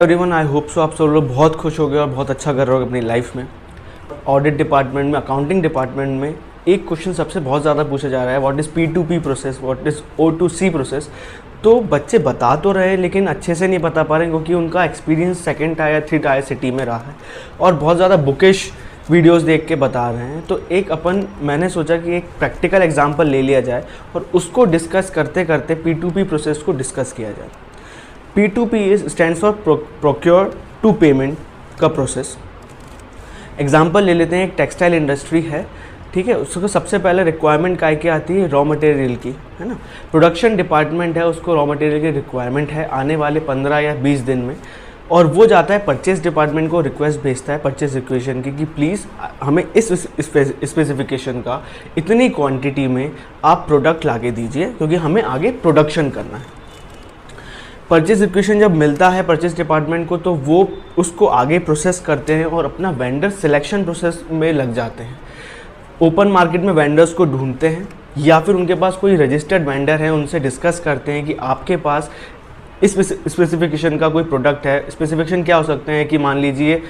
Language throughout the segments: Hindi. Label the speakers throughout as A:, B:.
A: एवरीवन, आई होप सो आप सब लोग बहुत खुश हो गए और बहुत अच्छा कर रहे हो अपनी लाइफ में। ऑडिट डिपार्टमेंट में, अकाउंटिंग डिपार्टमेंट में एक क्वेश्चन सबसे बहुत ज़्यादा पूछा जा रहा है, what is P2P process, what is O2C process. तो बच्चे बता तो रहे हैं लेकिन अच्छे से नहीं बता पा रहे हैं क्योंकि उनका experience second tyre 3 tyre city में रहा है और बहुत ज़्यादा बुकिश वीडियोस देख के बता रहे हैं। तो मैंने सोचा कि एक प्रैक्टिकल एग्जाम्पल ले लिया जाए और उसको डिस्कस करते करते P2P प्रोसेस को डिस्कस किया जाए। P2P stands for procure to payment का प्रोसेस। एग्जाम्पल ले लेते हैं, एक टेक्सटाइल इंडस्ट्री है, ठीक है। उसको सबसे पहले रिक्वायरमेंट क्या आती है, रॉ मटेरियल की, है ना। प्रोडक्शन डिपार्टमेंट है, उसको रॉ मटेरियल की रिक्वायरमेंट है आने वाले 15 या 20 दिन में, और वो जाता है परचेज डिपार्टमेंट को, रिक्वेस्ट भेजता है परचेज रिक्वेशन की कि प्लीज़ हमें इस स्पेसिफिकेशन का इतनी क्वांटिटी में आप प्रोडक्ट ला के दीजिए क्योंकि हमें आगे प्रोडक्शन करना है। परचेज रिक्वेशन जब मिलता है परचेज डिपार्टमेंट को तो वो उसको आगे प्रोसेस करते हैं और अपना वेंडर सिलेक्शन प्रोसेस में लग जाते हैं। ओपन मार्केट में वेंडर्स को ढूंढते हैं या फिर उनके पास कोई रजिस्टर्ड वेंडर है, उनसे डिस्कस करते हैं कि आपके पास इस स्पेसिफिकेशन का कोई प्रोडक्ट है। स्पेसिफिकेशन क्या हो सकते हैं कि मान लीजिए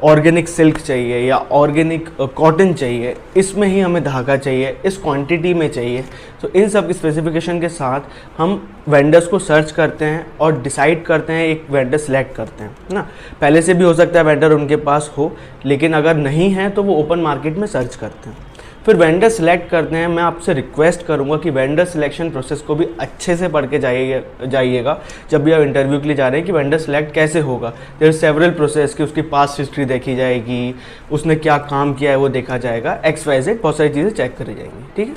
A: ऑर्गेनिक सिल्क चाहिए या ऑर्गेनिक कॉटन चाहिए, इसमें ही हमें धागा चाहिए, इस क्वांटिटी में चाहिए। तो इन सब स्पेसिफिकेशन के साथ हम वेंडर्स को सर्च करते हैं और डिसाइड करते हैं, एक वेंडर सेलेक्ट करते हैं ना। पहले से भी हो सकता है वेंडर उनके पास हो, लेकिन अगर नहीं है तो वो ओपन मार्केट में सर्च करते हैं। फिर वेंडर सेलेक्ट करते हैं। मैं आपसे रिक्वेस्ट करूंगा कि वेंडर सिलेक्शन प्रोसेस को भी अच्छे से पढ़ के जाइएगा जब भी आप इंटरव्यू के लिए जा रहे हैं कि वेंडर सेलेक्ट कैसे होगा। देयर सेवरल प्रोसेस कि उसकी पास्ट हिस्ट्री देखी जाएगी, उसने क्या काम किया है वो देखा जाएगा, XYZ बहुत सारी चीज़ें चेक करी जाएंगी, ठीक है।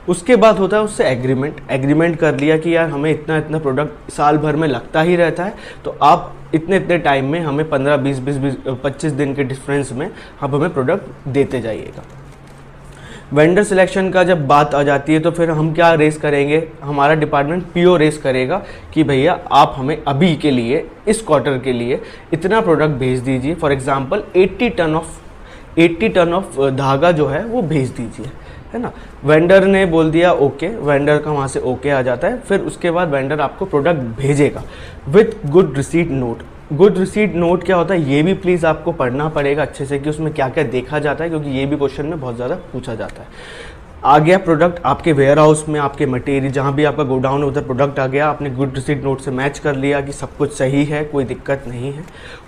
A: उसके बाद होता है उससे एग्रीमेंट कर लिया कि यार हमें इतना इतना प्रोडक्ट साल भर में लगता ही रहता है, तो आप इतने इतने टाइम में हमें 15, 20, 25 दिन के डिफरेंस में आप हमें प्रोडक्ट देते जाइएगा। वेंडर सिलेक्शन का जब बात आ जाती है तो फिर हम क्या रेस करेंगे, हमारा डिपार्टमेंट PO रेस करेगा कि भैया आप हमें अभी के लिए इस क्वार्टर के लिए इतना प्रोडक्ट भेज दीजिए। फॉर एग्जांपल 80 टन ऑफ धागा जो है वो भेज दीजिए, है ना। वेंडर ने बोल दिया ओके, वेंडर का वहाँ से ओके आ जाता है। फिर उसके बाद वेंडर आपको प्रोडक्ट भेजेगा with good receipt note. Good receipt note क्या होता है ये भी प्लीज़ आपको पढ़ना पड़ेगा अच्छे से कि उसमें क्या क्या देखा जाता है, क्योंकि ये भी क्वेश्चन में बहुत ज़्यादा पूछा जाता है। आ गया प्रोडक्ट आपके वेयर हाउस में, आपके मटेरियल जहाँ भी आपका गोडाउन है उधर प्रोडक्ट आ गया, आपने गुड रिसीट नोट से मैच कर लिया कि सब कुछ सही है, कोई दिक्कत नहीं है।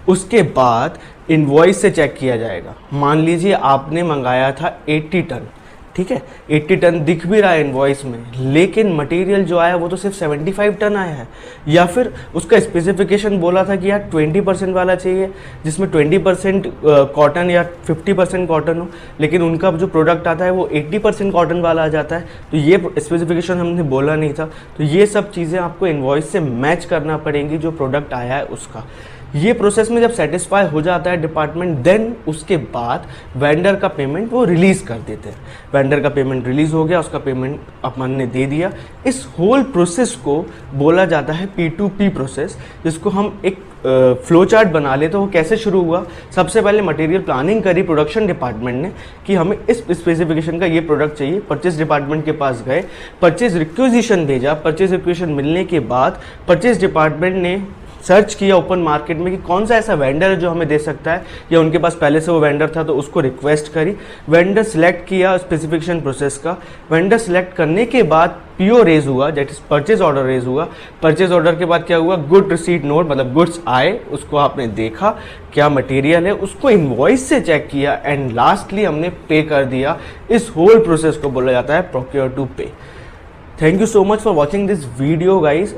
A: उसके बाद इनवॉइस से चेक किया जाएगा। मान लीजिए आपने मंगाया था 80 टन, ठीक है, 80 टन दिख भी रहा है इनवॉइस में, लेकिन मटेरियल जो आया वो तो सिर्फ 75 टन आया है। या फिर उसका स्पेसिफिकेशन बोला था कि यार 20% वाला चाहिए जिसमें 20% कॉटन या 50% कॉटन हो, लेकिन उनका जो प्रोडक्ट आता है वो 80% कॉटन वाला आ जाता है। तो ये स्पेसिफिकेशन हमने बोला नहीं था। तो ये सब चीज़ें आपको इनवॉइस से मैच करना पड़ेंगी जो प्रोडक्ट आया है उसका। ये प्रोसेस में जब सेटिस्फाई हो जाता है डिपार्टमेंट, देन उसके बाद वेंडर का पेमेंट वो रिलीज़ कर देते हैं। वेंडर का पेमेंट रिलीज़ हो गया, उसका पेमेंट अपन ने दे दिया। इस होल प्रोसेस को बोला जाता है P2P प्रोसेस, जिसको हम एक फ्लो चार्ट बना ले। तो वो कैसे शुरू हुआ, सबसे पहले मटेरियल प्लानिंग करी प्रोडक्शन डिपार्टमेंट ने कि हमें इस स्पेसिफिकेशन का ये प्रोडक्ट चाहिए। परचेज डिपार्टमेंट के पास गए, परचेज रिक्वेजिशन भेजा। परचेज रिक्वेजिशन मिलने के बाद परचेज डिपार्टमेंट ने सर्च किया ओपन मार्केट में कि कौन सा ऐसा वेंडर है जो हमें दे सकता है, या उनके पास पहले से वो वेंडर था तो उसको रिक्वेस्ट करी। वेंडर सिलेक्ट किया स्पेसिफिकेशन प्रोसेस का। वेंडर सिलेक्ट करने के बाद PO रेज हुआ, that is purchase order raise हुआ। परचेज ऑर्डर के बाद क्या हुआ, गुड रिसीट नोट, मतलब गुड्स आए, उसको आपने देखा क्या मटेरियल है, उसको इनवॉइस से चेक किया एंड लास्टली हमने पे कर दिया। इस होल प्रोसेस को बोला जाता है प्रोक्योर टू पे। Thank you so much for watching this video guys.